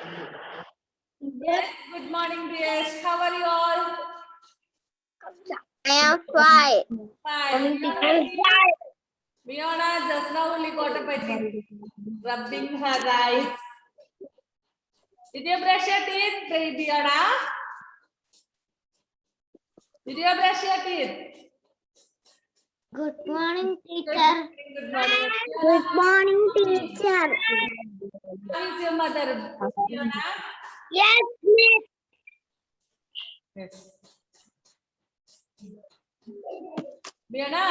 Yes, good morning, dears. How are you all? I am fine. Fine. Fiona just now only got up, I think, rubbing her eyes. Did you brush your teeth, Fiona? Did you brush your teeth? Good morning, teacher. Good morning. Good morning, teacher. How is your mother, Fiona? Yes, miss. Yes. Fiona,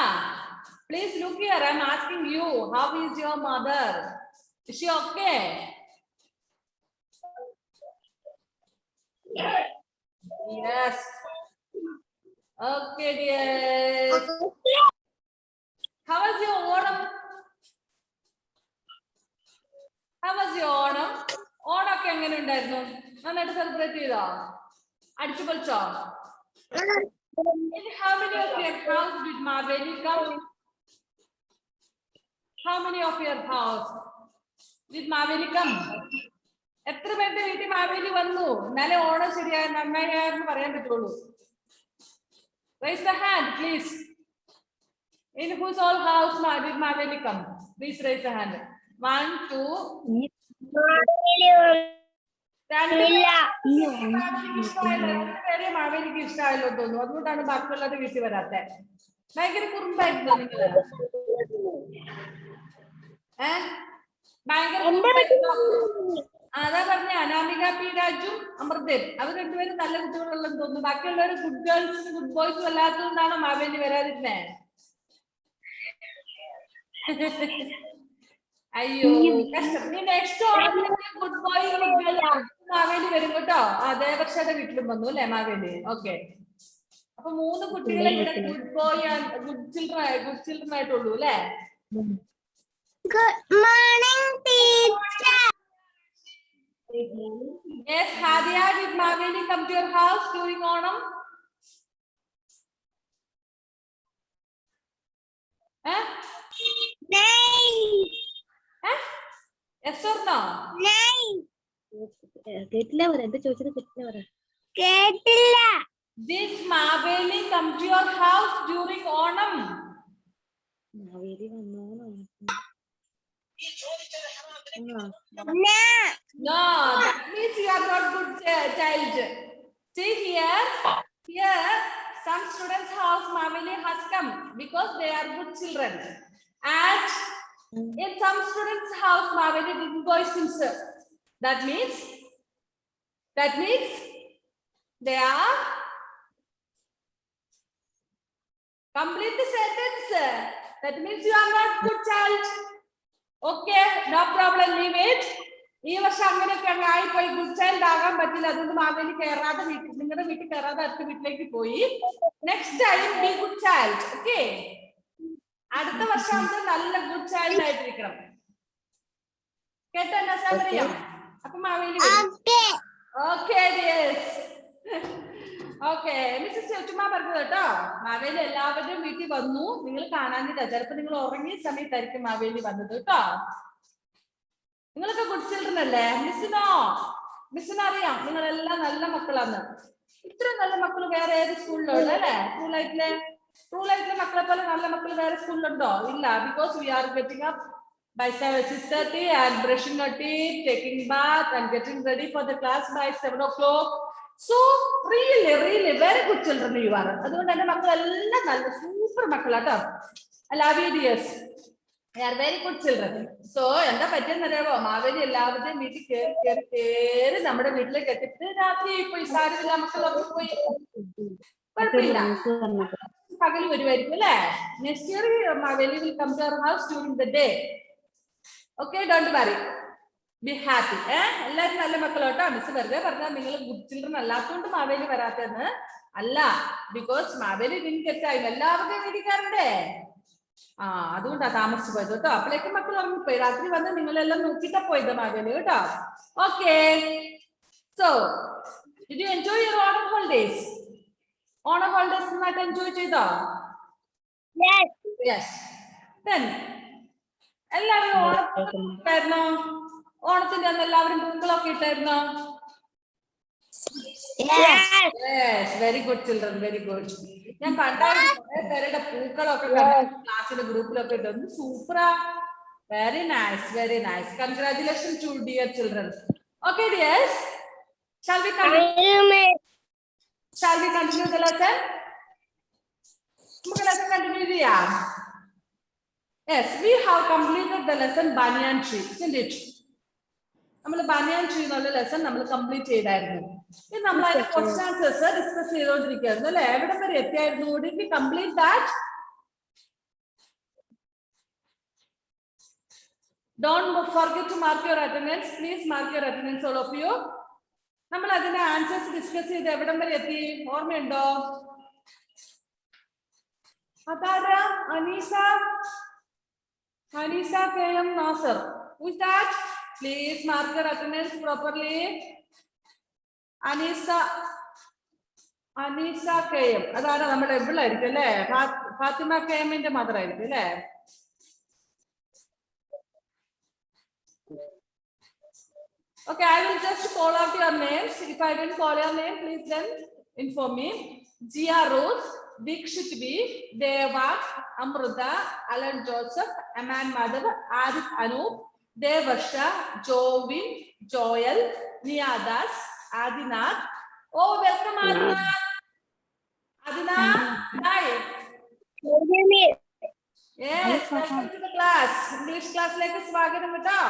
please look here. I'm asking you, how is your mother? Is she okay? Yes. Okay, dear. How was your Onam? How was your Onam? Onam ഒക്കെ എങ്ങനെ ഉണ്ടായിരുന്നു? നന്നായിട്ട് celebrate ചെയ്തോ? അടിച്ചു പൊളിച്ചോ? In how many of your house did Maveli come? How many of your house did Maveli come? എത്ര പേരുടെ വീട്ടിൽ മാവേലി വന്നു? എന്നാലേ ഓണം ശരിയായ നന്നായെന്ന് പറയാൻ പറ്റുള്ളൂ. Raise the hand, please. In whose all house did Maveli come? Please raise the hand. 1, 2. മാവേലിക്ക് ഇഷ്ടമായല്ലോ തോന്നുന്നു, അതുകൊണ്ടാണ് ബാക്കിയുള്ളത് വീട്ടിൽ വരാത്തെ. ഭയങ്കര കുറുമ്പായിരുന്നോ നിങ്ങള്? ഭയങ്കര കുറുമ്പായിരുന്നോ? അതാ പറഞ്ഞ അനാമിക പി രാജും അമൃതയും അവർ രണ്ടുപേരും നല്ല കുട്ടികളുള്ളതെന്ന് തോന്നുന്നു. ബാക്കിയുള്ളവർ ഗുഡ് ഗേൾസും ഗുഡ് ബോയ്സും അല്ലാത്തതുകൊണ്ടാണ് മാവേലി വരാതിരുന്നേ. അയ്യോ കഷ്ടം. നീ നെക്സ്റ്റ് ഓണത്തിന് good boy good girl Maveli വരും കേട്ടോ. ദേവർഷയുടെ വീട്ടിലും വന്നു അല്ലെ മാവേലി? ഓക്കെ. അപ്പൊ 3 കുട്ടികളെ ഇവിടെ ഗുഡ് ബോയ് ഗുഡ് ചിൽഡ്രൻ ആയിട്ടുള്ളൂ അല്ലെ? Good morning, teacher. Yes, Hadia, did Maveli come to your house during Onam? Yes or no? കേട്ടില്ല. Did Maveli come to your house during Onam? No, that means you are not good child. See here, some students' house Maveli has come because they are good children. And in some students' house Maveli didn't go since. That means they are. Complete the sentence. That means you are not good child. Okay, no problem. Leave it. ഈ വർഷം അങ്ങനെയൊക്കെ ആയിപ്പോയി. Good child ആകാൻ പറ്റില്ല. അതുകൊണ്ട് മാവേലി കയറാതെ നിങ്ങളുടെ വീട്ടിൽ കയറാതെ അടുത്ത വീട്ടിലേക്ക് പോയി. Next time B good child. Okay, അടുത്ത വർഷം നല്ല ഗുഡ് ചൈൽഡ് ആയിട്ടിരിക്കണം. കേട്ടോ എന്നാ സാറിയാം? അപ്പൊ Maveli okay yes. Okay, Mrs ചുമ്മാ പറഞ്ഞത് കേട്ടോ. മാവേലി എല്ലാവരുടെയും വീട്ടിൽ വന്നു. നിങ്ങൾ കാണാനില്ല, ചിലപ്പോ നിങ്ങൾ ഉറങ്ങിയ സമയത്തായിരിക്കും മാവേലി വന്നത് കേട്ടോ. നിങ്ങളൊക്കെ ഗുഡ് ചിൽഡ്രൻ അല്ലേ? മിസ്സിനറിയാം നിങ്ങളെല്ലാം നല്ല മക്കളാണ്. ഇത്ര നല്ല മക്കൾ വേറെ ഏത് സ്കൂളിലുണ്ട് അല്ലെ? ട്രൂ ലൈറ്റിലെ മക്കളെ പോലെ നല്ല മക്കൾ വേറെ സ്കൂളിലുണ്ടോ? ഇല്ല. Because we are getting up by 6:30 and brushing our teeth, taking bath and getting ready for the class by 7 o'clock. So really very good children you are. അതുകൊണ്ട് എന്റെ മക്കളെല്ലാം നല്ല super മക്കളാട്ടോ. I love you dears. They are very good children. So എന്താ പറ്റിയെന്നറിയാമോ? മാവേലി എല്ലാവരുടെയും വീട്ടിൽ കയറി നമ്മുടെ വീട്ടിലേക്ക് എത്തിയിട്ട് രാത്രി പോയി. സാരില്ല, മക്കൾ പോയി, കുഴപ്പമില്ല, പകല് വരുമായിരിക്കും അല്ലേ? Next year Maveli will come to our house during the day. Okay, don't worry. Be happy. എല്ലാവരും നല്ല മക്കളോട്ടോ. മിസ് വെറുതെ പറഞ്ഞാൽ നിങ്ങൾ ഗുഡ് ചിൽഡ്രൻ അല്ലാത്തതുകൊണ്ട് മാവേലി വരാത്തെന്ന് അല്ല. ബിക്കോസ് മാവേലി ടൈം എല്ലാവരുടെയും വീട്ടിക്കാരണ്ടേ. അതുകൊണ്ടാ താമസിച്ചു പോയത് കേട്ടോ. അപ്പോഴേക്കും മക്കൾ ഉറങ്ങിപ്പോയി. രാത്രി വന്ന് നിങ്ങളെല്ലാം നോക്കിട്ടാ പോയത് മാവേലി കേട്ടോ. Okay, so did you enjoy your Onam holidays? Onam holidays നന്നായിട്ട് എൻജോയ് ചെയ്തോ? യെസ്. എല്ലാവരും ഓണായിരുന്നോ? ഓണത്തിന്റെ അന്ന് എല്ലാവരും പൂക്കളൊക്കെ ഇട്ടായിരുന്നോ? Yes. Very good children, very good. ഞാൻ കണ്ടായിരുന്നു കുറെ പേരുടെ പൂക്കളൊക്കെ ക്ലാസ്സിലെ ഗ്രൂപ്പിലൊക്കെ ഇട്ടു. സൂപ്പറാ. Very nice, very nice. Congratulation to dear children. Okay dears, shall we continue? Shall we continue the lesson? നമുക്ക് lesson continue ചെയ്യാം. Yes, we have completed the lesson Banyan Tree, isn't it? നമ്മൾ ബനിയൻ ട്രീ എന്നുള്ള lesson നമ്മൾ complete ചെയ്തായിരുന്നു. ഇനി നമ്മൾ അതിന്റെ question answers discuss ചെയ്തുകൊണ്ടിരിക്കുകയായിരുന്നു അല്ലെ? എവിടെ വരെ എത്തിയായിരുന്നു? Did we complete that? Don't forget to mark your attendance. Please mark your attendance, all of you. നമ്മൾ അതിന്റെ ആൻസേഴ്സ് ഡിസ്കസ് ചെയ്ത് എവിടം വരെ എത്തി? ഓർമ്മയുണ്ടോ? അതാരാ? Aneesa KM Nasser. Who is that? Please mark your attendance properly. Anisa KM. അതാണ് നമ്മുടെ എവിടായിരിക്കും അല്ലേ? ഫാത്തിമ KM ന്റെ മദർ ആയിരിക്കും അല്ലേ? Okay, I will just call out your names. If I didn't call your name, please then inform me. Gia Rose, Dikshit B, Devak, Amruta, Alan Joseph, Aman Madhav, Adit Anup, Devarsha, Jovin, Joel, Niyadas, Adinath. Oh, welcome Adinath. Adinath, hi. Yes, welcome to the class. English class like swagatham beta.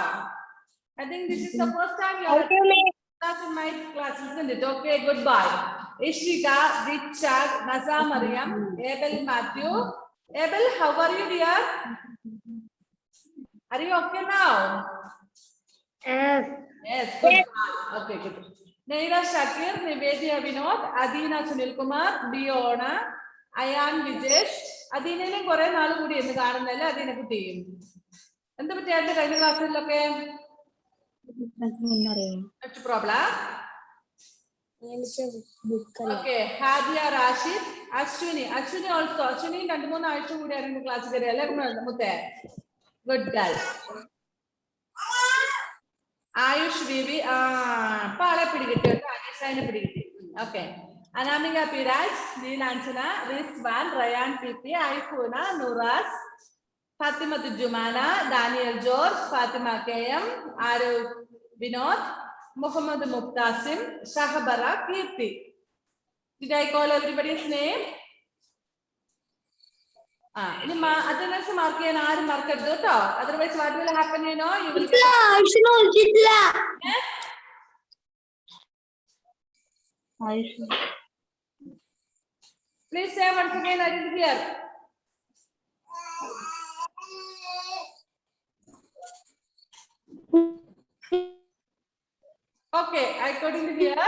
I think this is the first time you are class in my class, isn't it? Okay, goodbye. Ishika, Richard, Naza Mariam, Abel Matthew. Abel, how are you, dear? Are you okay now? Yes, good. Okay, good. Neira Shakir, Nivedya Vinod, Adina Sunil Kumar, Diona, Ayan Vijesh. Adina kore naalu kudi ennu കാണുന്നല്ല Adina കുട്ടി. എന്ത് പറ്റിയായിരുന്നു കഴിഞ്ഞ ക്ലാസ്സിലൊക്കെ? What's the problem? Okay, Hadia Rashid, Ashwini also. Ashwini 2-3 ആഴ്ച കൂടി ആയിരുന്നു class കയറി അല്ലേ മുത്തേ? Good girl. Ayush Bibi, പാളെ പിടികിട്ടി കേട്ടോ, അനീഷാനെ പിടികിട്ടി. Okay, Anamika Piraj, Neelanjana, Rizwan, Rayan PP, Aifuna, Nuras, Fathima Jumana, Daniel George, Fathima KM, Aaru Vinod, Muhammad Muktasim, Shahabara, Keerthi. Did I call everybody's name? ഇനി അറ്റൻഡൻസ് മാർക്ക് ചെയ്യാൻ ആരും മറക്കരുത് കേട്ടോ. Otherwise what will happen you know, you will please say once again, I didn't hear. Okay, I couldn't hear.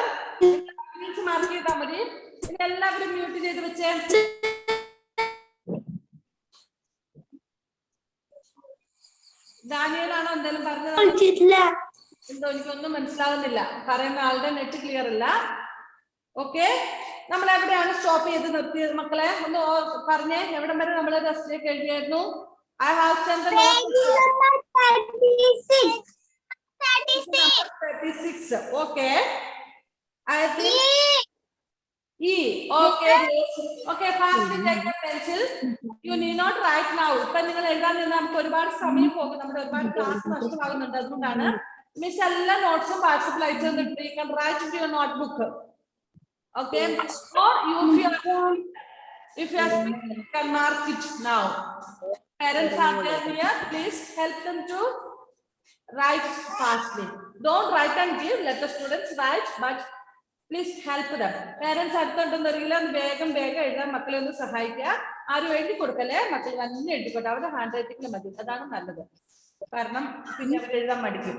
Please mark ചെയ്താൽ മതി. ഇനി എല്ലാവരും mute ചെയ്ത് വെച്ചേ. ഡാനിയലാണോ എന്തായാലും പറഞ്ഞത്? എന്തോ എനിക്കൊന്നും മനസ്സിലാവുന്നില്ല. പറയുന്ന ആളുടെ നെറ്റ് ക്ലിയർ അല്ല. ഓക്കെ, നമ്മൾ എവിടെയാണ് സ്റ്റോപ്പ് ചെയ്ത് നിർത്തിയത് മക്കളെ? ഒന്ന് പറഞ്ഞേ, എവിടം വരെ നമ്മൾ ടെസ്റ്റിലേക്ക് എഴുതിയായിരുന്നു? I have sent the notes. 36. Okay. I think E. Okay. Okay. Fast take the pencil. You need not write now. ഇപ്പൊ നിങ്ങൾ എഴുതാൻ നിന്ന് നമുക്ക് ഒരുപാട് സമയം പോകും. നമ്മുടെ ഒരുപാട് ക്ലാസ് നഷ്ടമാകുന്നുണ്ട്. അതുകൊണ്ടാണ് മിസ് എല്ലാ നോട്ട്സും വാട്സാപ്പിൽ അയച്ചു തന്നിട്ട് you can write into your notebook. Okay. Or if you are speaking, you can mark it now. Parents are there here. Please help them to write fastly. Don't write and give. Let the students write, but please help them. Parents അടുത്തുണ്ടെന്നറിയില്ല, വേഗം എഴുതാൻ മക്കളെ ഒന്ന് സഹായിക്കുക. ആരും എഴുതി കൊടുക്കല്ലേ, മക്കൾ തന്നെ എഴുതിക്കോട്ടെ. അവരുടെ ഹാൻഡ് റൈറ്റിംഗിൽ മതി, അതാണ് നല്ലത്. കാരണം പിന്നെ അവർ എഴുതാൻ മടിക്കും.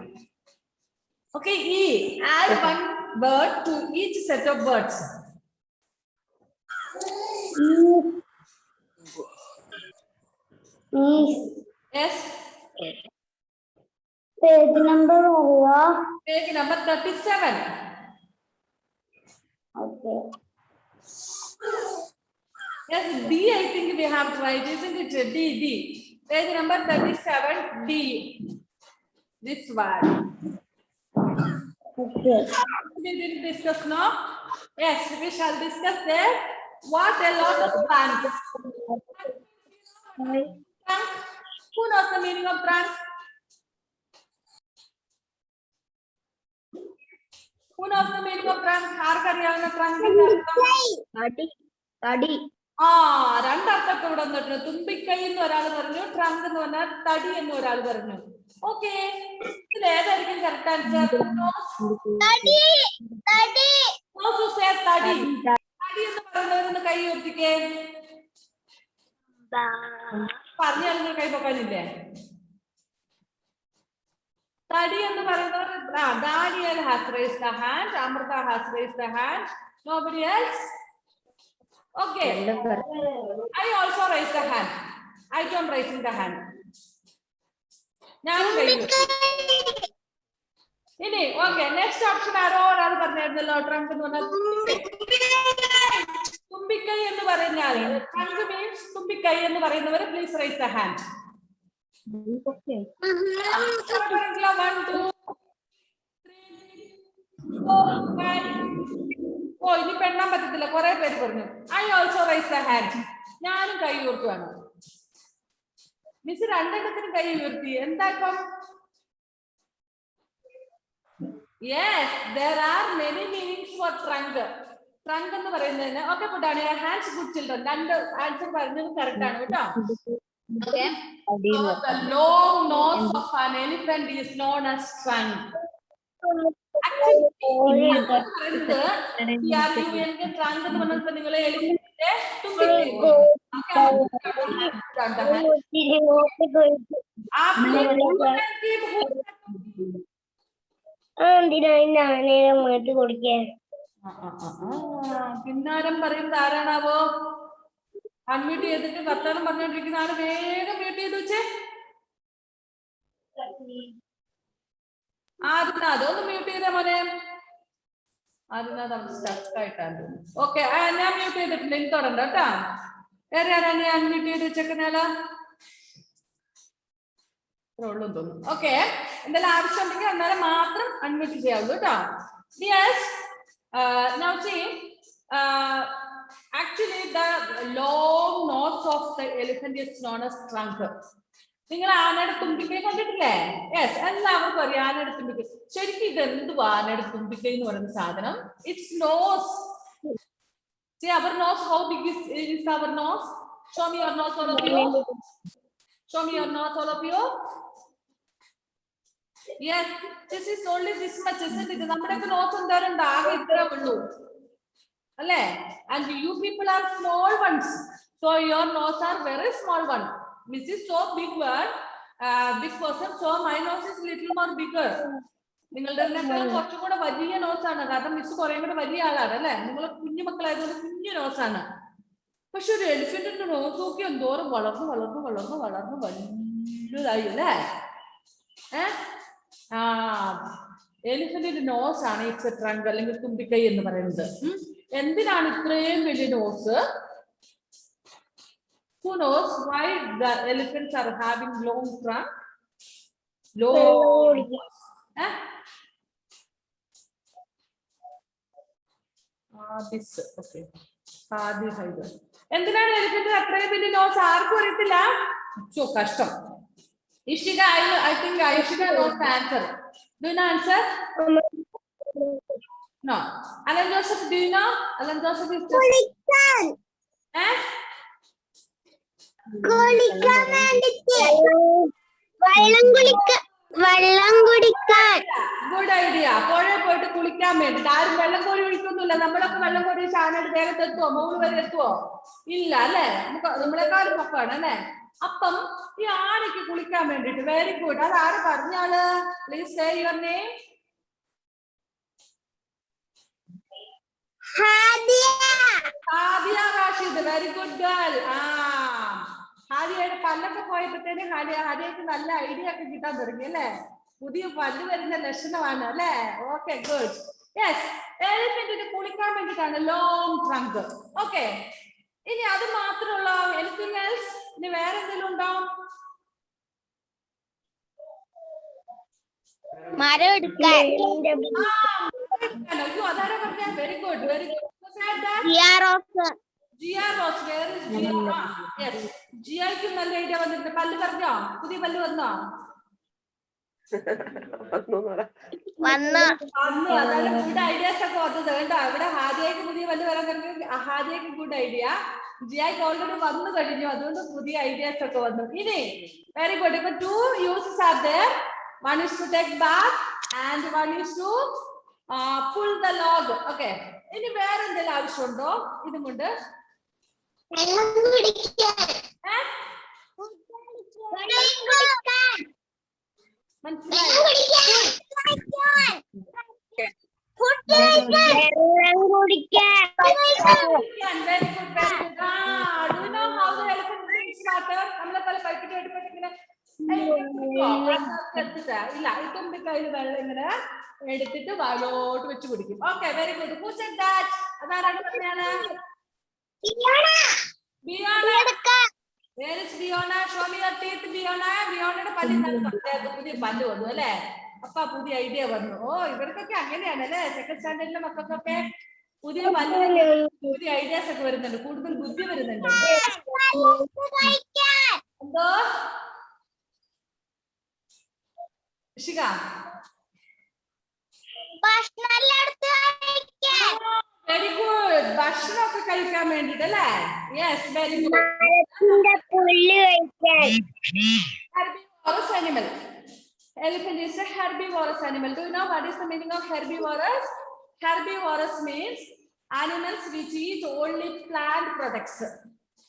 Okay, E. Add one word to each set of words. Yes. Page number Page number 37. Okay. Yes, D. I think we have to write, isn't it? D. Page number 37. D. This one. Okay. We will discuss now. Yes, we shall discuss there. What a lot of plants. Trunk. Who knows the meaning of trunk? Who knows the meaning of trunk? ആർക്കറിയാവുന്ന trunk? തടി. ആ, രണ്ടർത്ഥത്തെ ഇവിടെ വന്നിട്ടുണ്ട്. തുമ്പിക്കൈ എന്ന് ഒരാൾ പറഞ്ഞു, trunk എന്ന് പറഞ്ഞാൽ തടി എന്ന് ഒരാൾ പറഞ്ഞു. ഓക്കെ, ഇതിൽ ഏതായിരിക്കും കറക്റ്റ് ആൻസർ? തടി. തടി എന്ന് പറയുന്നവരൊന്ന് കൈ ഉയർത്തിക്കേ. പറഞ്ഞാൽ കൈ പൊക്കാനില്ലേ? തടി എന്ന് പറയുന്നവർ Daniel has raised the hand, Amrita has raised the hand, nobody else? Okay, I also raise the hand. I don't raising the hand. Ini, okay, next option ആരോ ഒരാൾ പറഞ്ഞിരുന്നല്ലോ, ട്രങ്ക് എന്ന് പറഞ്ഞാൽ തുമ്പിക്കൈ എന്ന് പറഞ്ഞാൽ ട്രങ്ക് മീൻസ് തുമ്പിക്കൈ എന്ന് പറയുന്നവർ പ്ലീസ് റൈസ് ദ ഹാൻഡ്. 1 2 3 4 5. ഓ, ഇനി പെണ്ണാൻ പറ്റത്തില്ല, കുറെ പേര് പറഞ്ഞു. I also raise the hand. ഞാനും കൈ ഉയർത്തുവാണ്. മിസ് രണ്ടെണ്ണത്തിനും കൈ ഉയർത്തി. എന്താ ഇപ്പം? Yes, there are many meanings for trunk. Trunk എന്ന് പറയുന്നതിന് ഓക്കെ പുട്ടാണ് ഹാൻഡ്സ് ഗുഡ് ചിൽഡ്രൻ. രണ്ട് ആൻസർ പറഞ്ഞത് കറക്റ്റ് ആണ് കേട്ടോ. Okay. So the long nose of an elephant is known as trunk. Actually, trunk എന്ന് പറഞ്ഞാൽ നിങ്ങൾ എലിഫന്റിന്റെ തുമ്പിക്കൈ. പിന്നാരം പറയുന്നത് ആരാണാവോ? അൺമ്യൂട്ട് ചെയ്തിട്ട് വർത്താനം പറഞ്ഞോണ്ടിരിക്കുന്ന ആള് വേഗം മ്യൂട്ട് ചെയ്ത് വെച്ചേ. ആരുനാഥ് ഒന്ന് മ്യൂട്ട് ചെയ്തേ മോനെ. ആരുനാഥ് അവിടെ സ്റ്റക്കായിട്ടാണ്. ഓക്കെ, ഞാൻ മ്യൂട്ട് ചെയ്തിട്ടുണ്ട്. ഇനി തുടണ്ട കേട്ടാ. വേറെ ആരാ നീ അൺമ്യൂട്ട് ചെയ്ത് വെച്ചേക്കുന്നാല? ഉള്ളൂ തോന്നുന്നു. ഓക്കെ, എന്തെങ്കിലും ആവശ്യം ഉണ്ടെങ്കിൽ അന്നേരം മാത്രം അൺമ്യൂട്ട് ചെയ്യാവുള്ളൂ കേട്ടോ. Yes, now see, actually the long nose of the elephant is known as trunk. നിങ്ങൾ ആനയുടെ തുമ്പിക്കൈ കണ്ടിട്ടില്ലേ? യെസ്, എല്ലാവർക്കും അറിയാം ആനയുടെ തുമ്പിക്കൈ. ശരിക്കും ഇത് എന്തുവാ ആനയുടെ തുമ്പിക്കൈ എന്ന് പറയുന്ന സാധനം? It's nose. See our nose, how big is our nose? Show me your nose, all of you. Show me your nose, all of you. Yes, this is only this much, isn't it? നമ്മുടെയൊക്കെ nose എന്തായാലും ആകെ ഇത്രേ ഉള്ളൂ അല്ലേ? And you people are small ones, so your nose are very small one. Miss is so big one, big person, so my nose is little more bigger. നിങ്ങളുടെ കുറച്ചും കൂടെ വലിയ നോസാണ്, കാരണം മിസ് കുറേ കൂടെ വലിയ ആളാണ് അല്ലെ? നിങ്ങൾ കുഞ്ഞു മക്കളായതുകൊണ്ട് കുഞ്ഞു നോസാണ്. പക്ഷെ ഒരു എലിഫന്റിന്റെ നോസ് നോക്കി എന്തോരം വളർന്നു വളർന്നു വളർന്നു വളർന്നു വലുതായി അല്ലേ? എലിഫന്റിന്റെ നോസ് ആണ് ഇറ്റ്സ് എ ട്രങ്ക് അല്ലെങ്കിൽ തുമ്പിക്കൈ എന്ന് പറയുന്നത്. എന്തിനാണ് ഇത്രയും വലിയ nose? Who knows why the elephants are having long trunk? Long. This okay. എന്തിനാണ് എലിഫന്റ് അത്രയും വലിയ നോസ്? ആർക്കും അറിയത്തില്ല. കഷ്ടം. Ishika, I think Ishika knows the answer. Do you know answer? No. Alan Joseph, do you know? Alan Joseph is just... Kulikan. Kulikan വേണ്ടിട്ട്. വെള്ളം കുടിക്കാൻ. Good idea. പുഴയിൽ പോയിട്ട് കുളിക്കാൻ വേണ്ടിട്ട്. ആരും വെള്ളം കോരി ഒഴിക്കൊന്നുമില്ല. നമ്മളൊക്കെ വെള്ളം കോരി ആനയുടെ ദേഹത്ത് എത്തുവോ? മുകളിൽ വരെ എത്തുവോ? ഇല്ല അല്ലെ? നമ്മളെക്കാളും പൊക്കമാണ് അല്ലെ? അപ്പം ഈ ആനയ്ക്ക് കുളിക്കാൻ വേണ്ടിട്ട്. Very good. അത് ആര് പറഞ്ഞാല്? Please say your name. Hadiya Rashid. Very good girl. ഹാദിയയുടെ പല്ലൊക്കെ പോയപ്പോഴത്തേന് ഹാദിയക്ക് നല്ല ഐഡിയ ഒക്കെ കിട്ടാൻ തുടങ്ങി അല്ലെ? പുതിയ പല്ല് വരുന്ന ലക്ഷണമാണ് അല്ലെ? Okay, good. യെസ്, എലിഫന്റിന് കുളിക്കാൻ വേണ്ടിട്ടാണ് ലോങ് ട്രങ്ക്. ഓക്കെ, ഇനി അത് മാത്രമുള്ള എനിത്തിങ് എൽസ്? ഇനി വേറെ എന്തെങ്കിലും ഉണ്ടോ? മരം എടുക്കാൻ അതാരാ പറഞ്ഞ? Very good, very good. Jia Rose, where is Jia? Yes, ജിയയ്ക്ക് നല്ല ഐഡിയ വന്നിട്ടുണ്ട്. പല്ല് പറഞ്ഞോ? പുതിയ പല്ല് വന്നോ? വന്ന് വന്നു. അതാണ് ഗുഡ് ഐഡിയാസ് ഒക്കെ വന്നത് കേട്ടോ. ഇവിടെ ഹാദിയക്ക് പുതിയ പല്ല് വരാൻ തുടങ്ങി. ഹാദിയക്ക് ഗുഡ് ഐഡിയ. ജിയാക്ക് ഓൾറെഡി വന്നു കഴിഞ്ഞു, അതുകൊണ്ട് പുതിയ ഐഡിയാസ് ഒക്കെ വന്നു. ഇനി വെരി ഗുഡ്. ഇപ്പൊ 2 uses are there. One is to take bath and one is to pull the log. Okay. ഇനി വേറെ എന്തെങ്കിലും ആവശ്യമുണ്ടോ ഇതും കൊണ്ട്? മനസ്സിലായോ? വെള്ളം കുടിക്കാൻ Very good, very good. Do you know how the elephant drinks water? നമ്മളെ പോലെ പൈപ്പിട്ട് എടുത്തിട്ട് ഇങ്ങനെ ഇല്ല, ഈ തുമ്പിക്കൈയിൽ വെള്ളം ഇങ്ങനെ എടുത്തിട്ട് വായിലോട്ട് വെച്ച് കുടിക്കും. Okay, very good. Who said that? അതാരാണ് പറഞ്ഞാണ്? Biona. Where is Biona? Show me your teeth, Biona. ബിയോണയുടെ പല്ല് പുതിയ പല്ല് വന്നു അല്ലേ? അപ്പൊ പുതിയ ഐഡിയ വന്നു. ഓ, ഇവർക്കൊക്കെ അങ്ങനെയാണ് അല്ലേ? സെക്കൻഡ് സ്റ്റാൻഡേർഡിലെ മക്കൾക്കൊക്കെ പുതിയ പല്ല്, പുതിയ ഐഡിയാസ് ഒക്കെ വരുന്നുണ്ട്, കൂടുതൽ ബുദ്ധി വരുന്നുണ്ട്. എന്തോ ശിഖ? Very good. ഭക്ഷണമൊക്കെ കഴിക്കാൻ വേണ്ടിട്ട് അല്ലേ? Yes, very good. Herbivorous animal. Elephant is a herbivorous animal. Do you know what is the meaning of herbivorous? Herbivorous means animals which eat only plant products.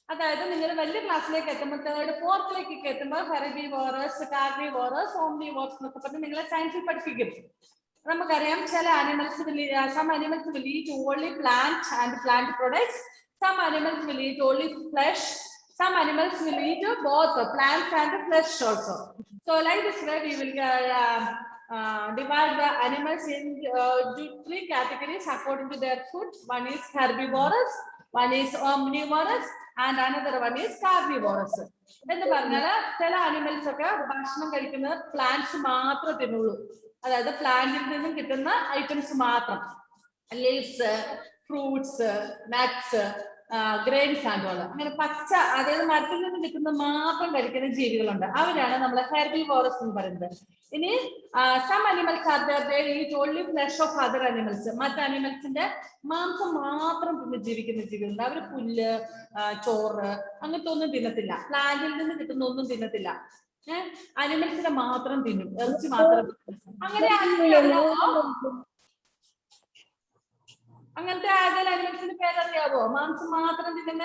അതായത് നിങ്ങൾ വലിയ ക്ലാസ്സിലേക്ക് എത്തുമ്പോൾ, 3rd 4th എത്തുമ്പോൾ ഹെർബിവോറസ്, കാർണിവോറസ്, ഓംനിവോറസ് എന്നൊക്കെ പറഞ്ഞ് നിങ്ങളെ സയൻസിൽ പഠിപ്പിക്കും. നമുക്കറിയാം ചില animals some animals will eat only plant and plant products. Some animals will eat only flesh. Some animals will eat both plants and flesh also. So like this way we will divide the animals into 3 categories according to their food. One is herbivorous, one is omnivorous, and another one is carnivorous. എന്ന് പറഞ്ഞാൽ ചില animals ഒക്കെ ഭക്ഷണം കഴിക്കുന്നത് plants മാത്രമേ തിന്നുള്ളൂ. അതായത് പ്ലാന്റിൽ നിന്നും കിട്ടുന്ന ഐറ്റംസ് മാത്രം, leaves, fruits, nuts, grains and all. അങ്ങനെ പച്ച, അതായത് മരത്തിൽ നിന്ന് കിട്ടുന്ന മാത്രം കഴിക്കുന്ന ജീവികളുണ്ട്. അവരാണ് നമ്മൾ ഹെർബിവോറസ് എന്ന് പറയുന്നത്. ഇനി some animals are there, they eat only flesh of other animals. മറ്റ് അനിമൽസിന്റെ മാംസം മാത്രം തിന്ന് ജീവിക്കുന്ന ജീവികളുണ്ട്. അവർ പുല്ല്, ചോറ് അങ്ങനത്തെ ഒന്നും തിന്നത്തില്ല. പ്ലാന്റിൽ നിന്ന് കിട്ടുന്ന ഒന്നും തിന്നത്തില്ല. അനിമൽസിനെ മാത്രം തിന്നും, ഇറച്ചി മാത്രം. അങ്ങനെ അങ്ങനത്തെ ഏതെങ്കിലും അനിമൽസിന്റെ പേരറിയാവോ? മാംസം മാത്രം തിന്നുന്ന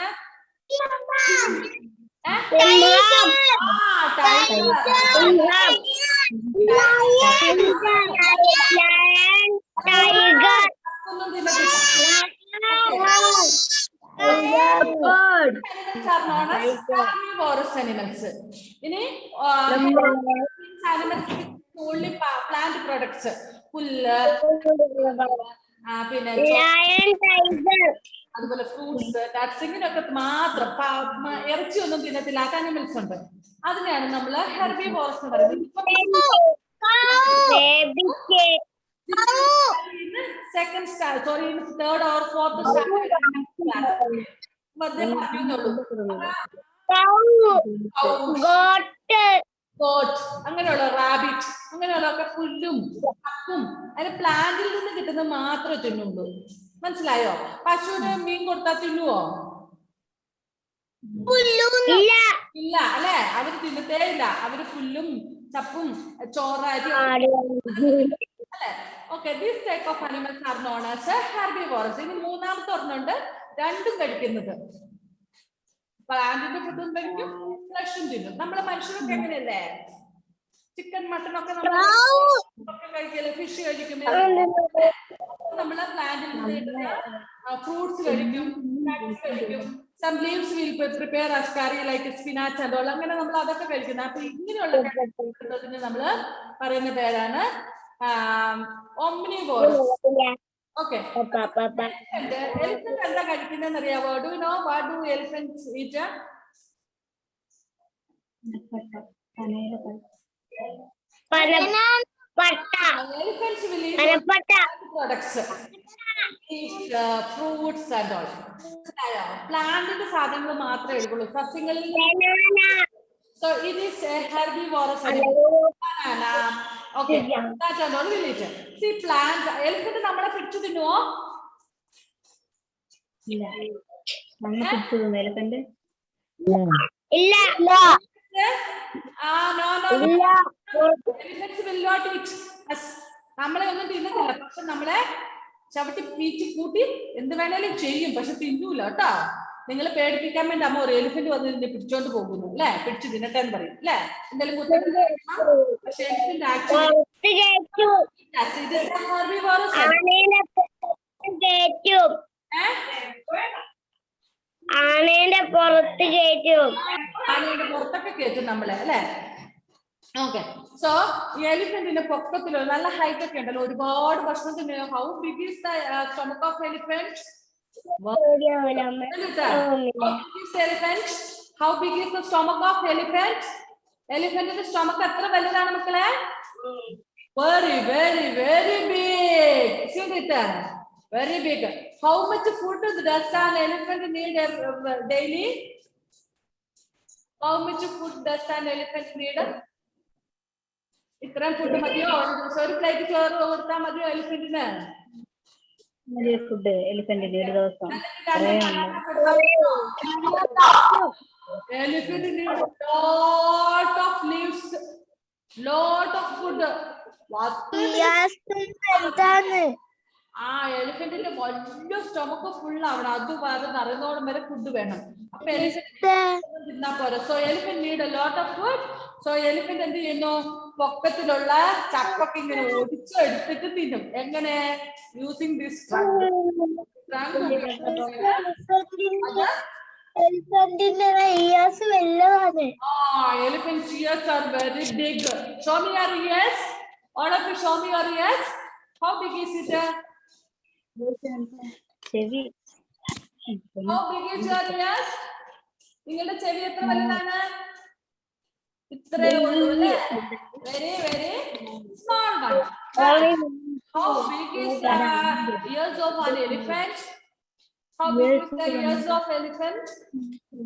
ഒന്നും തിന്നത്തില്ല. Carnivorous animals. ഇനി animals only plant products, പുല്ല്, പിന്നെ അതുപോലെ ഫ്രൂട്ട്സ്, നട്ട്സ്, ഇങ്ങനെയൊക്കെ മാത്രം, ഇറച്ചി ഒന്നും തിന്നത്തില്ലാത്ത അനിമൽസ് ഉണ്ട്. അതിനെയാണ് നമ്മൾ ഹെർബിവോറസ് എന്ന് പറയുന്നത്. Second standard, sorry, 3rd or 4th standard got, അങ്ങനെയുള്ള റാബിറ്റ്, അങ്ങനെയുള്ളതൊക്കെ പുല്ലും പപ്പും അതിന് പ്ലാന്റിൽ നിന്ന് കിട്ടുന്നത് മാത്രമേ തിന്നുള്ളൂ. മനസ്സിലായോ? പശുവിന് മീൻ കൊടുത്താൽ തിന്നുവോ? ഇല്ല അല്ലെ, അവര് തിന്നത്തേ ഇല്ല. അവര് പുല്ലും ചപ്പും ചോറാരി അല്ലെ. Okay, this type of animals R known as herbivorous. ഇനി മൂന്നാമത്തെ ഒരെണ്ണമുണ്ട്, രണ്ടും കഴിക്കുന്നത്. പ്ലാന്റിന്റെ ഫുഡും കഴിക്കും, ഫ്ലഷും തിന്നും. നമ്മളെ മനുഷ്യരൊക്കെ എങ്ങനെയല്ലേ? ചിക്കൻ, മട്ടൺ ഒക്കെ നമ്മൾ കഴിക്കല്, ഫിഷ് കഴിക്കും. നമ്മള് പ്ലാന്റിൽ നിന്ന് കിട്ടുന്ന ഫ്രൂട്ട്സ് കഴിക്കും, നട്ട്സ് കഴിക്കും. Some leaves will prepare as curry like spinach and all. അങ്ങനെ നമ്മൾ അതൊക്കെ കഴിക്കുന്നത്. അപ്പൊ ഇങ്ങനെയുള്ള നമ്മള് പറയുന്ന പേരാണ് omnivorous. Okay. Elephant എന്താ കഴിക്കുന്നതെന്ന് അറിയാവോ? Do you know what do elephants eat? Elephants will eat products, fruits and all. Planted സാധനങ്ങൾ മാത്രമേ എടുക്കുള്ളൂ. സസ്യങ്ങളിൽ so it is a herbivorous banana. Okay, that and all will eat. See plants, elephant നമ്മളെ പിടിച്ചു തിന്നുവോ? ഇല്ല നമ്മൾ പിടിച്ചു തിന്നു എലിഫന്റ് ഇല്ല No. Elephants will not eat us. നമ്മളെ ഒന്നും തിന്നത്തില്ല. പക്ഷെ നമ്മളെ ചവിട്ടി പീച്ച് കൂട്ടി എന്ത് വേണേലും ചെയ്യും, പക്ഷെ തിന്നൂല കേട്ടോ. നിങ്ങൾ പേടിപ്പിക്കാൻ വേണ്ടി അമ്മ ഒരു എലിഫന്റ് വന്ന് നിന്നെ പിടിച്ചോണ്ട് പോകുന്നു അല്ലെ, പിടിച്ചു തിന്നട്ടെ എന്ന് പറയും അല്ലെ, എന്തെങ്കിലും പക്ഷെ എലിഫന്റ് ആക്ച്വലി ആനേന്റെ പുറത്ത് കയറ്റും. ആനയുടെ പുറത്തൊക്കെ കയറ്റും നമ്മളെ അല്ലെ. ഓക്കെ, സോ എലിഫന്റിന്റെ പൊക്കത്തിലുള്ള നല്ല ഹൈറ്റ് ഒക്കെ ഉണ്ടല്ലോ, ഒരുപാട് ഭക്ഷണം തിന്നുക. How big is the stomach of elephant? How big is the stomach of elephant? Elephant ന്റെ stomach എത്ര വലുതാണ് മക്കളെ? Very big. See it? Very big. How much food does an elephant need daily? How much food does an elephant need? ഇത്രയും food മതിയോ? ഒരു plate ചോറ് കൊടുത്താൽ മതിയോ എലിഫന്റിന്? ഫുഡ് എലിഫന്റിന് ഒരു ദിവസം elephant need lot of leaves, lot of food. ആ എലിഫന്റിന്റെ വലിയ സ്റ്റൊമക്ക് ഫുൾ ആവണം, അത് നിറയുന്നോളം വരെ ഫുഡ് വേണം. അപ്പൊ എലിഫന്റ് തിന്നാ പോരാ. So elephant need a lot of food. So elephant എന്ത് ചെയ്യുന്നു? പൊക്കത്തിലുള്ള ചക്കൊക്കെ ഇങ്ങനെ ഒടിച്ചു എടുത്തിട്ട് തിന്നും. എങ്ങനെ? Using this trunk. എലിഫന്റിന്റെ ears വലുതാണ്. Elephant's ears are very big. Show me your ears. All of you show me your ears. How big is it? ചെവി. How big is your ears? നിങ്ങളുടെ ചെവി എത്ര വലുതാണ്? ഇത്രയേ ഉള്ളൂ അല്ലേ? Very small one. How big is the ears of an elephant? How big is the ears of elephant?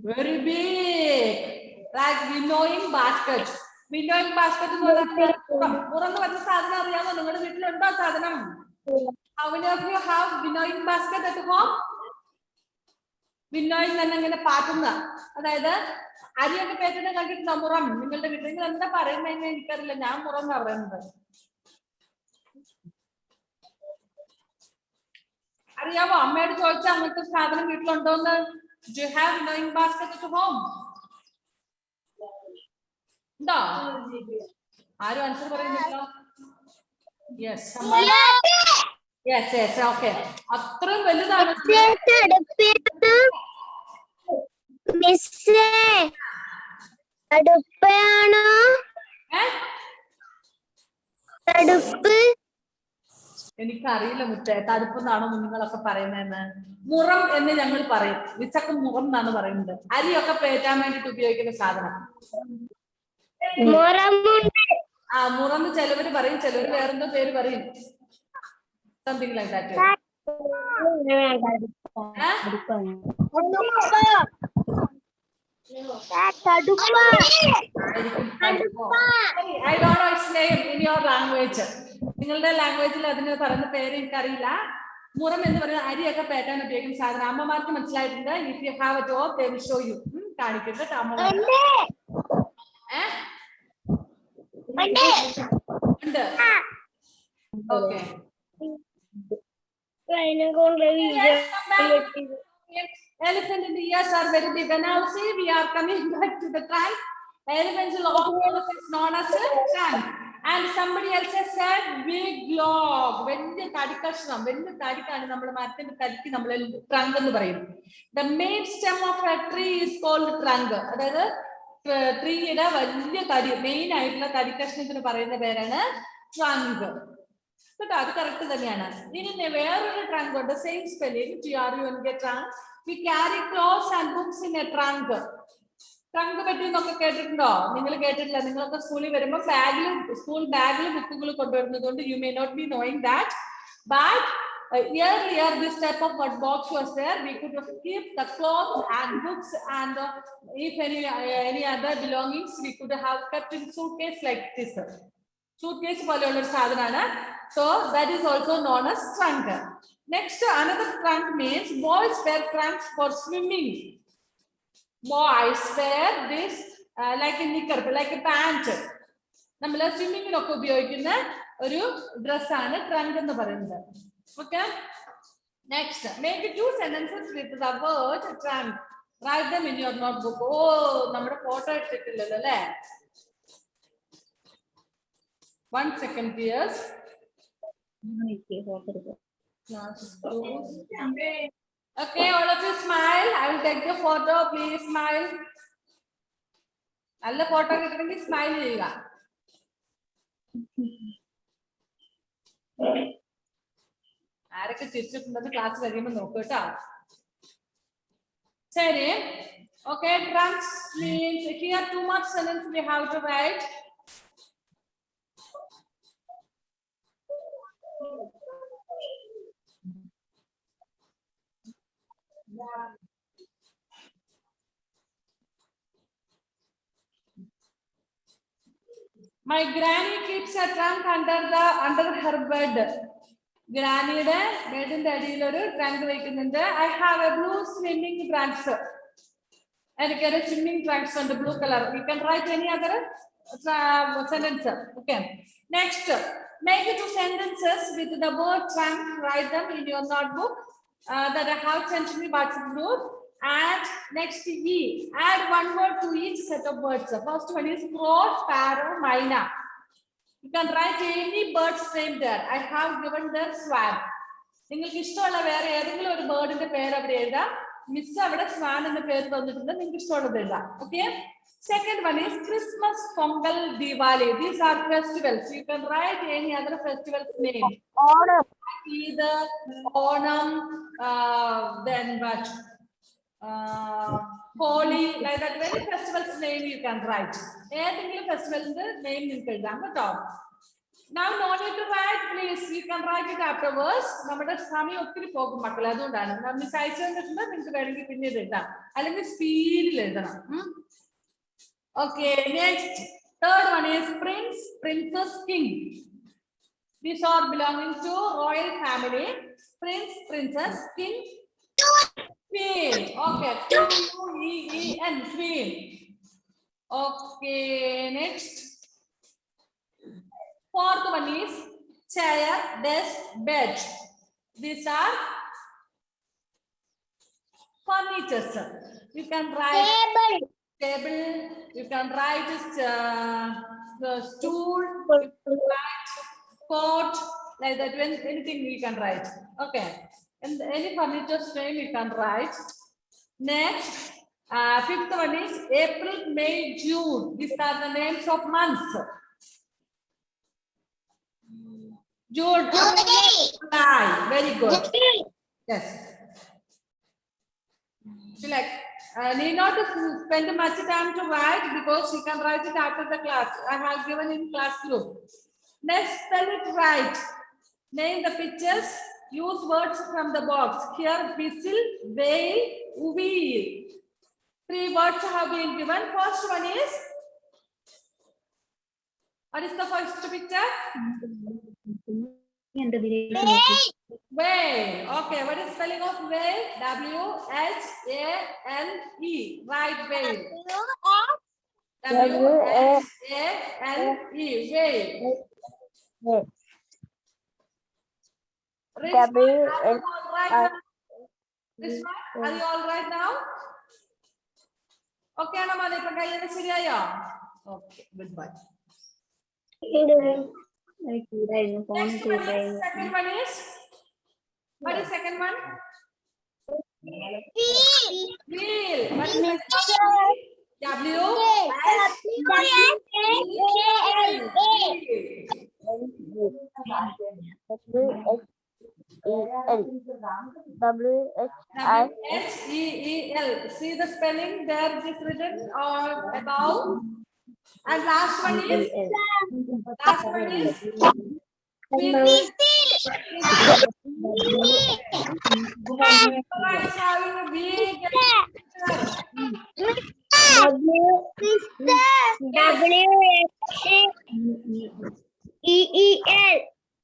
Very big. Like winnowing basket. Winnowing basket എന്ന് പറഞ്ഞാൽ പുറന്ന് വരുന്ന സാധനം അറിയാമോ? നിങ്ങളുടെ വീട്ടിലുണ്ടോ സാധനം? How many of you have winnowing basket at home? Winnowing തന്നെ ഇങ്ങനെ പാറ്റുന്ന, അതായത് അരിയൊക്കെ പേറ്റുന്ന കണ്ടിട്ടുണ്ടോ? മുറം. നിങ്ങളുടെ വീട്ടിൽ നിങ്ങൾ എന്താ പറയുന്നതെന്ന് എനിക്കറിയില്ല, ഞാൻ മുറം എന്നാ പറയുന്നത്. അറിയാവോ? അമ്മയോട് ചോദിച്ചാൽ അങ്ങനത്തെ സാധനം വീട്ടിലുണ്ടോന്ന്. Do you have winnowing basket at home? ഉണ്ടോ? ആരും ആൻസർ പറയുന്നില്ലോ. Yes, okay. അത്രയും വലുതാണ്. അടുപ്പാണോ? തടുപ്പ്? എനിക്കറിയില്ല മുത്തേ, തടുപ്പെന്നാണോ നിങ്ങളൊക്കെ പറയുന്നതെന്ന്. മുറം എന്ന് ഞങ്ങൾ പറയും. വിസക്ക് മുറം എന്നാണ് പറയുന്നത്. അരിയൊക്കെ പേറ്റാൻ വേണ്ടിട്ട് ഉപയോഗിക്കുന്ന സാധനം. മുറന്ന് ചിലവര് പറയും, ചിലവര് വേറെന്തോ പേര് പറയും. Something like that. I don't know its name in your language. നിങ്ങളുടെ ലാംഗ്വേജിൽ അതിന് പറയുന്ന പേര് എനിക്കറിയില്ല. മുറം എന്ന് പറയുന്നത് അരിയൊക്കെ പേറ്റാൻ ഉപയോഗിക്കുന്ന സാധനം. അമ്മമാർക്ക് മനസ്സിലായിട്ടുണ്ട്. If you have a job, they will show you. കാണിക്കുന്നത് അമ്മമാർ. ഉണ്ട്. Okay. Elephant in the ears are very big. And now see, we are coming back to the trunk. Elephant's long nose is known as a trunk. And somebody else has said big log. വലിയ തടിക്കഷ്ണം, വലിയ തടിക്കാണ് നമ്മുടെ മരത്തിന്റെ തടിക്ക് നമ്മൾ trunk എന്ന് പറയും. The main stem of a tree is called trunk. അതായത് ട്രീയുടെ വലിയ തടി, മെയിൻ ആയിട്ടുള്ള തടിക്കഷ്ണത്തിന് പറയുന്ന പേരാണ് ട്രങ്ക്. കേട്ടോ, അത് കറക്റ്റ് തന്നെയാണ്. ഇനി വേറൊരു ട്രങ്ക് ഉണ്ട്, same spelling, TRUNK trunk. We carry clothes and books in a trunk. Trunk പെട്ടി എന്നൊക്കെ കേട്ടിട്ടുണ്ടോ? നിങ്ങൾ കേട്ടിട്ടില്ല. നിങ്ങളൊക്കെ സ്കൂളിൽ വരുമ്പോൾ സ്കൂൾ ബാഗിൽ ബുക്കുകൾ കൊണ്ടുവരുന്നതുകൊണ്ട് you may not be knowing that, but earlier this type of what box was there. We could keep the clothes and books and if any other belongings we could have kept in suitcase like this. Suitcase പോലെയുള്ള ഒരു സാധനമാണ്. So that is also known as trunk. Next, another trunk means boys wear trunks for swimming. Boys wear this like a knicker, like a pant. നമ്മൾ സ്വിമ്മിങ്ങിനൊക്കെ ഉപയോഗിക്കുന്ന ഒരു ഡ്രസ്സാണ് trunk എന്ന് പറയുന്നത്. Okay. Next, make 2 sentences with the word trunk. Write them in your notebook. Oh, നമ്മുടെ photo എടുത്തിട്ടില്ലല്ലോ അല്ലേ? 1 second, please. Okay, all of you smile. I will take the photo. Please smile. നല്ല photo കിട്ടണമെങ്കിൽ smile ചെയ്യുക. ആരൊക്കെ തിരിച്ചിട്ടുണ്ടെന്ന് class കഴിയുമ്പോൾ നോക്കൂ കേട്ടോ. ശരി. Okay, trunks means here 2 more sentences we have to write. My granny keeps a trunk under her bed. Grannyയുടെ ബെഡിന്റെ അടിയിൽ ഒരു ട്രങ്ക് വെക്കുന്നുണ്ട്. I have a blue swimming trunks. എനിക്കൊരു സ്വിമ്മിംഗ് ട്രങ്ക്സ് ഉണ്ട്, blue colour. You can write any other sentence. Okay. Next, make 2 sentences with the word trunk. Write them in your notebook that I have sent to me WhatsApp group. And next, add 1 word to each set of words. First one is crow, sparrow, myna. You can write any bird's name there. I have given their swan. നിങ്ങൾക്ക് ഇഷ്ടമുള്ള വേറെ ഏതെങ്കിലും ഒരു ബേർഡിന്റെ പേര് അവിടെ എഴുതാം. Miss അവിടെ swan എന്ന പേര് തന്നിട്ടുണ്ട്, നിങ്ങൾക്ക് ഇഷ്ടമുള്ളത് എഴുതാം. Okay. Second one is Christmas, Pongal, Diwali. These are festivals. You can write any other festivals name. Onam. Either Onam, then what? Holi, like that. Very festivals name you can write. Any festival name you can write. Now no need to write, please. You can write it afterwards. നമ്മുടെ സമയം ഒത്തിരി പോകും മക്കളെ, അതുകൊണ്ടാണ് miss അയച്ചു തന്നിട്ടുണ്ട്. നിങ്ങൾക്ക് വേണമെങ്കിൽ പിന്നീട് എഴുതാം, അല്ലെങ്കിൽ സ്പീഡിൽ എഴുതണം. Okay, next. Third one is prince, princess, king. These are belonging to royal family. Prince, princess, king, queen. Okay, Queen, queen. Okay, next. Fourth one is chair, desk, bed. These are furnitures. You can write table. You can write stool. You can write coat, like that. When anything you can write. Okay. And any furniture name you can write. Next, fifth one is April, May, June. These are the names of months. June, July. Very good. Yes. Select. Need not to spend much time to write because you can write it after the class. I have given in class group. Next, spell it right. Name the pictures. Use words from the box. Here, whistle, veil, wheel. 3 words have been given. First one is. What is the first picture? Whale. Okay, what is spelling of whale? W-H-A-L-E. Right, whale. W-H-A-L-E. Whale. Are you all right now? Okay, Anamane, okay, goodbye. Next one is, second one is, what is second one? Wheel. What is WHEEL. See the spelling there it is written or above. And last one is It's having a big WHEEL.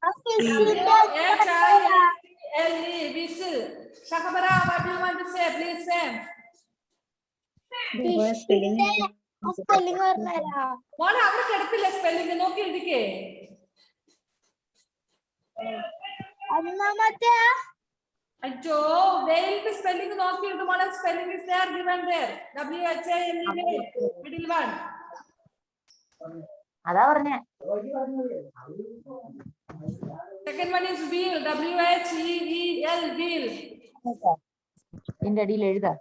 WHISTLE, whistle. Shakabara, what do you want to say? Please say. Spelling പറഞ്ഞുതരാ. മോനെ അവിടെ കിടപ്പില്ല spelling നോക്കി എഴുതിക്കേ. ഒന്നാമത്തെ അയ്യോ വെയിലിന്റെ spelling നോക്കി എഴുതും മോനെ. Spelling is there given there. WHILE middle one. അതാ പറഞ്ഞേ. Second one is wheel. WHEEL wheel. ഇതിന്റെ അടിയിൽ എഴുതാ.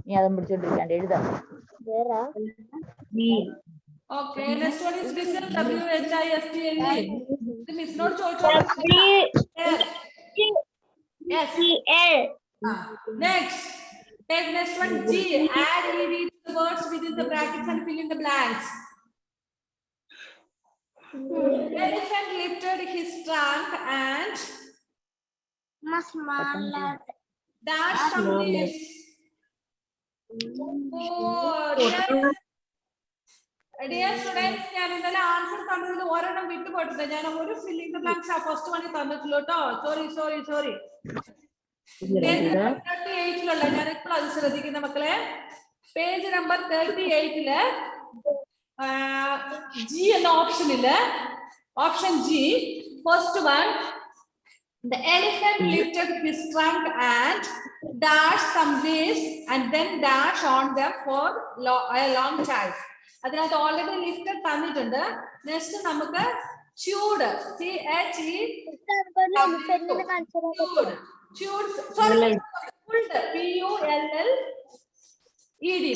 നീ അതും പിടിച്ചോണ്ടിരിക്കാണ്ട് എഴുതാ. Okay, next one is whistle. WHISTLE. The miss not choice. Yes. Next. Take next one G. Add ED to the words within the brackets and fill in the blanks. Elephant lifted his trunk and dashed some leaves. Dear students, ഞാൻ ഇന്നലെ answer തന്നതിൽ ഒരെണ്ണം വിട്ടുപോയിട്ടുണ്ട്. ഞാൻ ഒരു filling the blanks first one തന്നിട്ടുള്ളൂ കേട്ടോ. Sorry 38ലുള്ള ഞാൻ ഇപ്പോൾ അത് ശ്രദ്ധിക്കുന്ന മക്കളെ. പേജ് നമ്പർ 38ല് ജി എന്ന ഓപ്ഷനില് option G first one the elephant lifted his trunk and dashed some leaves and then dash on them for a long time. അതിനകത്ത് ഓൾറെഡി ലിഫ്റ്റഡ് തന്നിട്ടുണ്ട്. നെക്സ്റ്റ് നമുക്ക് chewed pulled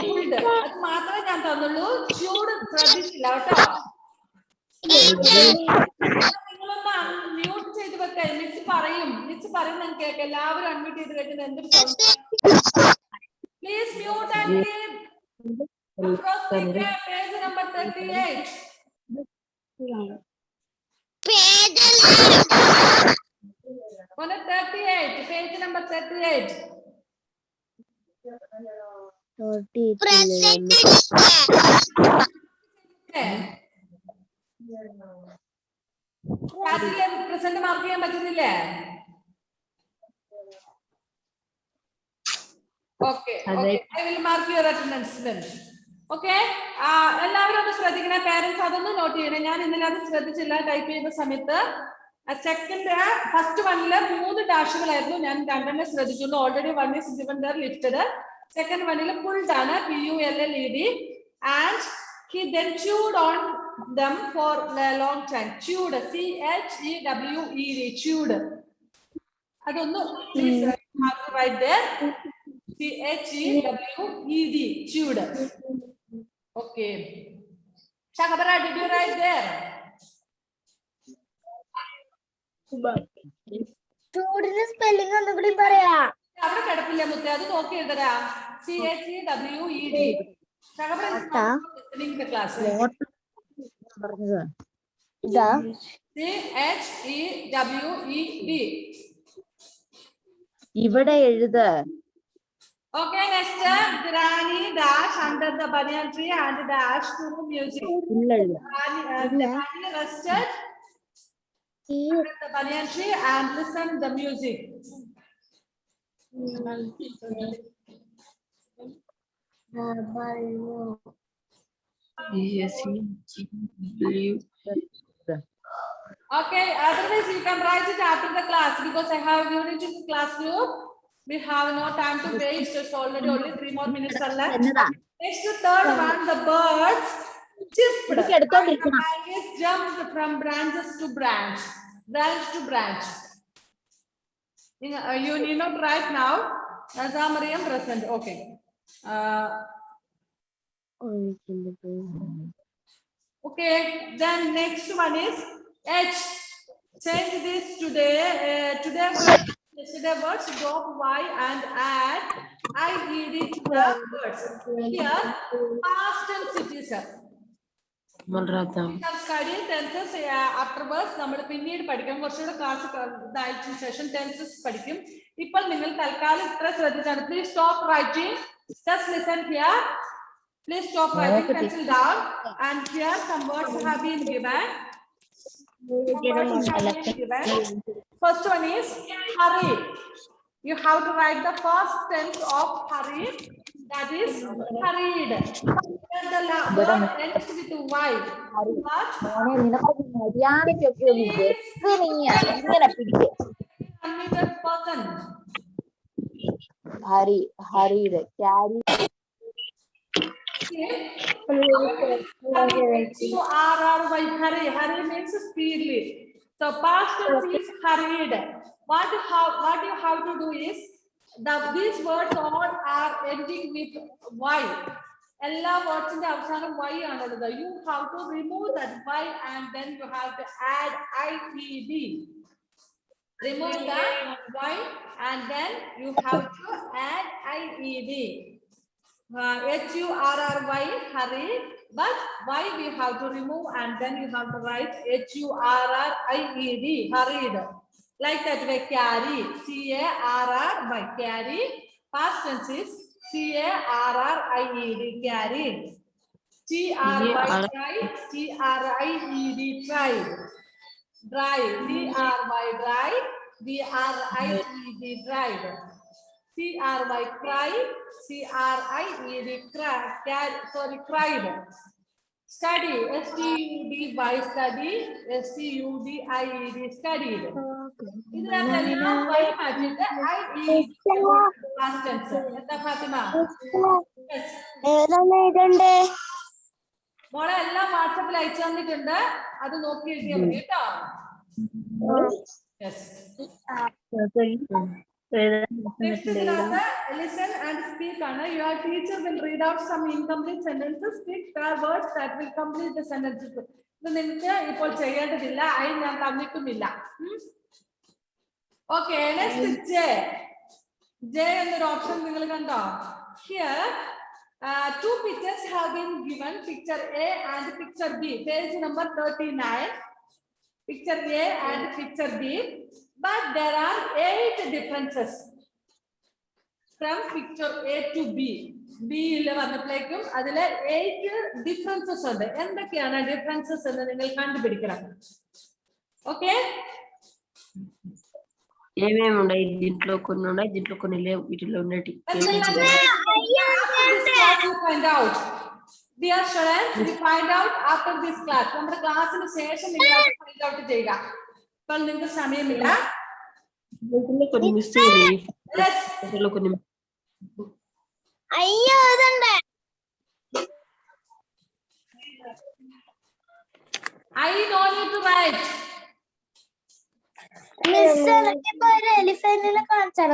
pulled അത് മാത്രമേ ഞാൻ തന്നുള്ളൂ. chewed ശ്രദ്ധിച്ചില്ല കേട്ടോ. നിങ്ങളൊന്ന് മ്യൂട്ട് ചെയ്ത് വെക്ക. മിസ് പറയും നിങ്ങൾക്ക് കേൾക്കാം. എല്ലാവരും അൺമ്യൂട്ട് ചെയ്ത് കഴിഞ്ഞാൽ എന്തൊരു please mute and page number 38. Page number 38. Present mark ചെയ്യാൻ പറ്റുന്നില്ലേ? Okay I will mark your attendance then. Okay എല്ലാവരും ഒന്ന് ശ്രദ്ധിക്കണേ. പാരന്റ്സ് അതൊന്ന് നോട്ട് ചെയ്യണേ. ഞാൻ ഇന്നലെ അത് ശ്രദ്ധിച്ചില്ല ടൈപ്പ് ചെയ്യുന്ന സമയത്ത്. ഫസ്റ്റ് വണ്ണില് 3 ഡാഷുകളായിരുന്നു. ഞാൻ 2 ശ്രദ്ധിച്ചുള്ളൂ. Already 1 is given there lifted. Second വണ്ണില് pulled ആണ് PULLED and he then chewed on them for a long time. chewed CHEWED chewed. അതൊന്ന് please write there. CHEWED chewed. Okay. Shakabara, did you write there? ചൂടിന്റെ spelling ഒന്നുകൂടി പറയാ. അവിടെ കിടപ്പില്ല മുത്തേ. അത് നോക്കി എഴുതരാ. CHEWED. Shakabara is not listening to the class. ഇതാ CHEWED. ഇവിടെ എഴുത്. Okay, next Granny dash under the banyan tree and dash to music. Granny rested under the banyan tree and listened the music. Okay, otherwise you can write it after the class because I have given it to the class group. We have no time to waste. It's already only 3 more minutes are left. Next, third one, the birds chirped. And the monkeys jumped from branches to branch. You need not write now. Azamariam present. Okay. Okay. Then next one is H. Change this today. Today Yesterday words, drop y and add IED to the words. Here, past tense it is. We have studied tenses afterwards. നമ്മൾ പിന്നീട് പഠിക്കാം കുറച്ചുകൂടെ class ഇതായതിനു ശേഷം tenses പഠിക്കും. ഇപ്പോൾ നിങ്ങൾ തൽക്കാലം ഇത്ര ശ്രദ്ധിച്ചാണ്. Please stop writing. Just listen here. Please stop writing. Pencil down. And here some words have been given. First one is hurry. You have to write the first tense of hurry. That is hurried. Then the word ends with y. What? മോനെ നിനക്ക് മര്യാദയ്ക്കൊക്കെ ഒന്ന് വെക്ക് നീയാ ഇങ്ങനെ പിടിക്കുക. Another person. hurried carry HURRY. Hurry means speedily. So past tense is hurried. What you have to do is these words all are ending with y. All words in the avasana y aanulladu. You have to remove that y and then you have to add IED. Remove the y and then you have to add IED. HURRY, hurry, but y we have to remove and then you have to write HURRIED, hurried. Like that way, carry, CARRY, carry. Past tense is CARRIED, carry. TRY, try, TRIED, tried. Dry, DRY, dry, DRIED, dried. CRY, cry, CRIED, cried. Study, STUDY, study, STUDIED, studied. ഇതിനകത്തെല്ലാം y മാറ്റിയിട്ട് IED past tense. എന്താ Fathima? Yes. മോളെ എല്ലാം വാട്സാപ്പിൽ അയച്ചു തന്നിട്ടുണ്ട്. അത് നോക്കി എഴുതിയാൽ മതി കേട്ടോ. Yes. Next ഇതിനകത്ത് listen and speak ആണ്. Your teacher will read out some incomplete sentences. Speak the words that will complete the sentences. ഇത് നിങ്ങൾക്ക് ഇപ്പോൾ ചെയ്യേണ്ടതില്ല. അതിന് ഞാൻ തന്നിട്ടുമില്ല. Okay, next J. J എന്നൊരു ഓപ്ഷൻ നിങ്ങൾ കണ്ടോ? Here, two pictures have been given. Picture A and picture B. Page number 39. Picture A and picture B. But there are 8 differences from picture A to B. B യിൽ വന്നപ്പോഴേക്കും അതിലെ 8 differences ഉണ്ട്. എന്തൊക്കെയാണ് differences എന്ന് നിങ്ങൾ കണ്ടുപിടിക്കണം. ഓക്കെ, ఏమేమి ఉన్నాయి దీంట్లో కొన్ని ఉన్నాయి దీంట్లో కొన్ని లేవు వీటిలో ఉన్నటి find out. Dear students, we find out after this class. നമ്മുടെ ക്ലാസ്സിന് ശേഷം നിങ്ങൾ ഫൈൻഡ് ഔട്ട് ചെയ്യുക. ഇപ്പോൾ നിങ്ങൾക്ക് സമയമില്ല. వీటిలో కొన్ని మిస్ అయ్యాయి Yes. వీటిలో కొన్ని അയ്യോ ഇതുണ്ട്. I no need to write. Miss എനിക്ക് ഒരു എലിഫന്റിനെ കാണിച്ചാലോ?